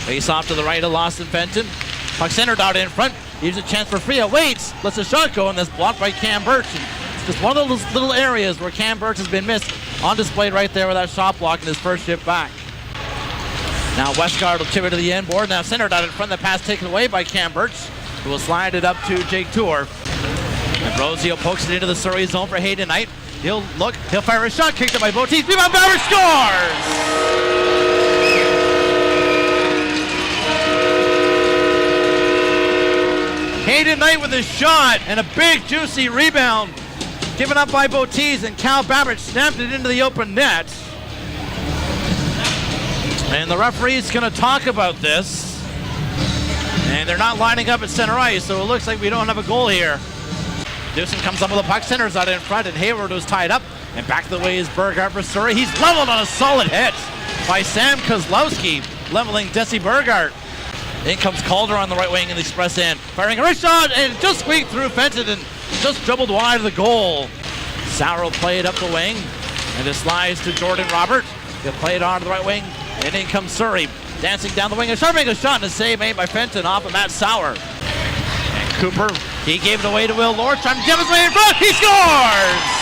Face off to the right of Lawson Fenton. Puck centered out in front. Here's a chance for Freya. Waits. Lets a shot go, and that's blocked by Cam Birch. And it's just one of those little areas where Cam Birch has been missed. On display right there with that shot block in his first shift back. Now Westgard will chip it to the end board. Now centered out in front. The pass taken away by Cam Birch, who will slide it up to Jake Tour. Ambrosio pokes it into the Surrey zone for Hayden Knight. He'll look. He'll fire a shot. Kicked it by Bottiz. Rebound. Bauer scores! Hayden Knight with a shot and a big juicy rebound given up by Bottiz, and Cal Babbage snapped it into the open net. And the referee's going to talk about this. And they're not lining up at center ice, so it looks like we don't have a goal here. Newsom comes up with the puck, centers out in front, and Hayward was tied up. And back the way is Burghardt for Surrey. He's leveled on a solid hit by Sam Kozlowski, leveling Desi Burghardt. In comes Calder on the right wing in the express end. Firing a wrist shot, and it just squeaked through Fenton and just dribbled wide of the goal. Sauer will play it up the wing, and it slides to Jordan Robert. He'll play it on to the right wing, and in comes Surrey. Dancing down the wing, and trying to make a shot, and a save made by Fenton off of Matt Sauer. And Cooper, he gave it away to Will Lawrence, trying to get his way in front. He scores!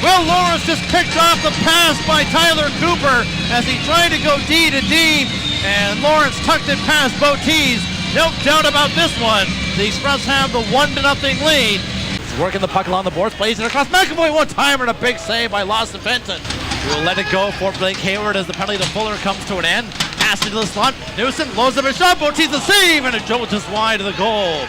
Will Lawrence just picked off the pass by Tyler Cooper as he tried to go D to D, and Lawrence tucked it past Bottiz. No doubt about this one. The Express have the 1-0 lead. He's working the puck along the boards, plays it across McAvoy one timer, and a big save by Lawson Fenton. He will let it go for Blake Hayward as the penalty to Fuller comes to an end. Pass into the slot. Newsom loads up a shot. Bottiz the save, and it dribbled just wide of the goal.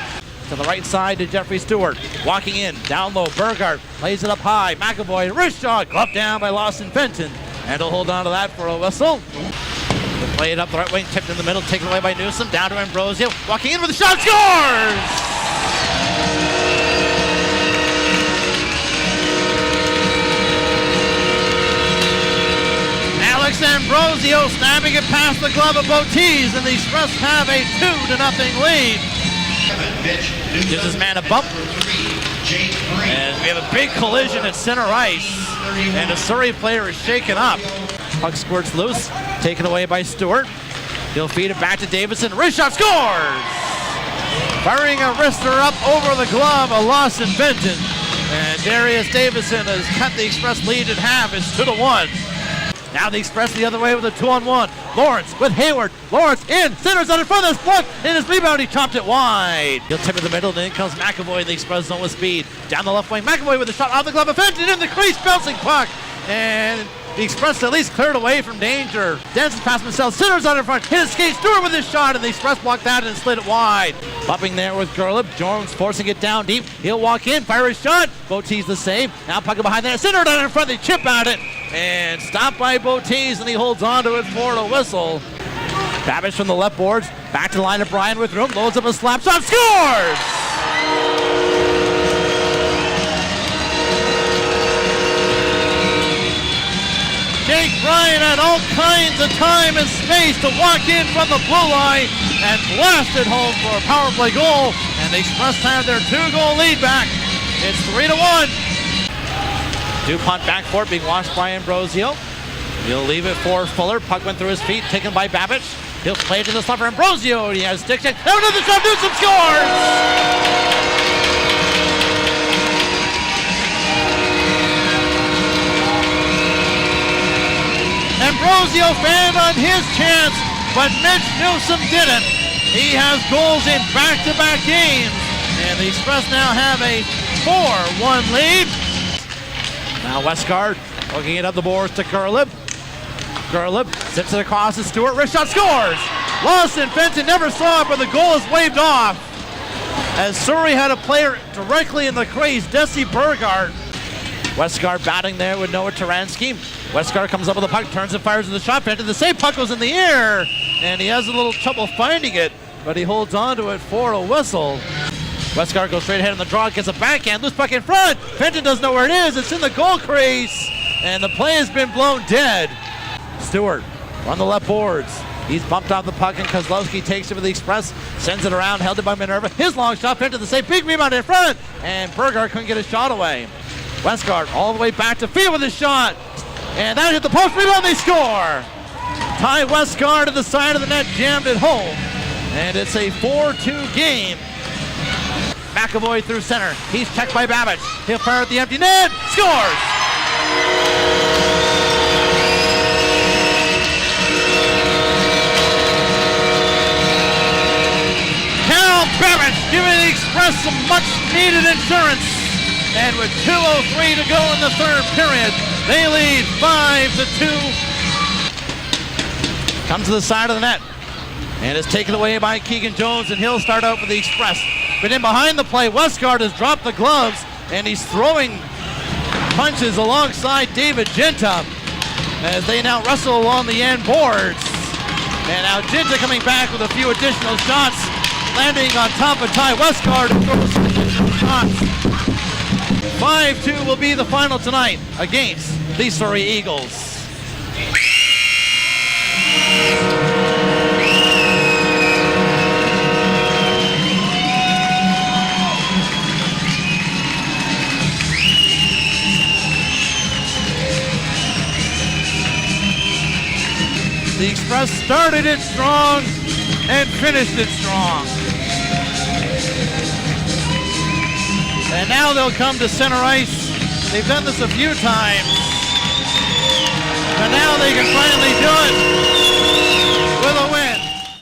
To the right side to Jeffrey Stewart. Walking in, down low, Burghardt plays it up high. McAvoy, wrist shot, gloved down by Lawson Fenton. And he'll hold on to that for a whistle. He'll play it up the right wing, tipped in the middle, taken away by Newsom, down to Ambrosio. Walking in with a shot, scores! Alex Ambrosio snapping it past the glove of Bottiz, and the Express have a 2-0 lead. Gives his man a bump. And we have a big collision at center ice. And a Surrey player is shaken up. Puck squirts loose. Taken away by Stewart. He'll feed it back to Davison. Wrist shot, scores! Firing a wrister up over the glove of Lawson Fenton. And Darius Davison has cut the Express lead in half. It's 2-1. Now the Express the other way with a 2-on-1. Lawrence with Hayward. Lawrence in. Centers out in front of this block. In his rebound, he chopped it wide. He'll tip in the middle, and in comes McAvoy in the Express zone with speed. Down the left wing. McAvoy with a shot off the glove of Fenton in the crease. Bouncing puck. And the Express at least cleared away from danger. Dances past himself. Centers out in front. Hit his skate. Stewart with his shot, and the Express blocked that and slid it wide. Bumping there with Gerlip. Jones forcing it down deep. He'll walk in. Fire his shot. Bottiz the save. Now puck behind there. Centered out in front. They chip at it. And stopped by Bottiz, and he holds on to it for a whistle. Babbage from the left boards. Back to the line of Bryan with room. Loads up a slap shot. Scores! Jake Bryan had all kinds of time and space to walk in from the blue line and blast it home for a power play goal. And the Express have their 2-goal lead back. It's 3-1. DuPont back for it, being watched by Ambrosio. He'll leave it for Fuller. Puck went through his feet, taken by Babbage. He'll play it to the slot for Ambrosio. He has stick check. Another shot, Newsom scores! Ambrosio fanned on his chance, but Mitch Newsom didn't. He has goals in back-to-back games, and the Express now have a 4-1 lead. Now Westgard looking it up the boards to Gerlip. Gerlip zips it across to Stewart. Wrist shot, scores! Lawson Fenton never saw it, but the goal is waved off. As Surrey had a player directly in the crease, Desi Burghardt. Westgard batting there with Noah Taransky. Westgard comes up with the puck, turns and fires in the shot. Fenton, the same puck goes in the air, and he has a little trouble finding it, but he holds on to it for a whistle. Westgard goes straight ahead on the draw, gets a backhand, loose puck in front. Fenton doesn't know where it is. It's in the goal crease, and the play has been blown dead. Stewart on the left boards. He's bumped off the puck, and Kozlowski takes it for the Express, sends it around, held it by Minerva. His long shot, Fenton the same big rebound in front, and Burghardt couldn't get his shot away. Westgard all the way back to field with a shot. And that hit the post, rebound, they score. Ty Westgard to the side of the net, jammed it home. And it's a 4-2 game. McAvoy through center. He's checked by Babbage. He'll fire at the empty net. Scores! Cal Babbage giving the Express some much-needed insurance. And with 2:03 to go in the third period, they lead 5-2. Comes to the side of the net. And it's taken away by Keegan Jones, and he'll start out for the Express. But in behind the play, Westgard has dropped the gloves, and he's throwing punches alongside David Ginta as they now wrestle along the end boards. And now Ginta coming back with a few additional shots, landing on top of Ty Westgard and throws some additional shots. 5-2 will be the final tonight against the Surrey Eagles. The Express started it strong and finished it strong. And now they'll come to center ice. They've done this a few times. But now they can finally do it.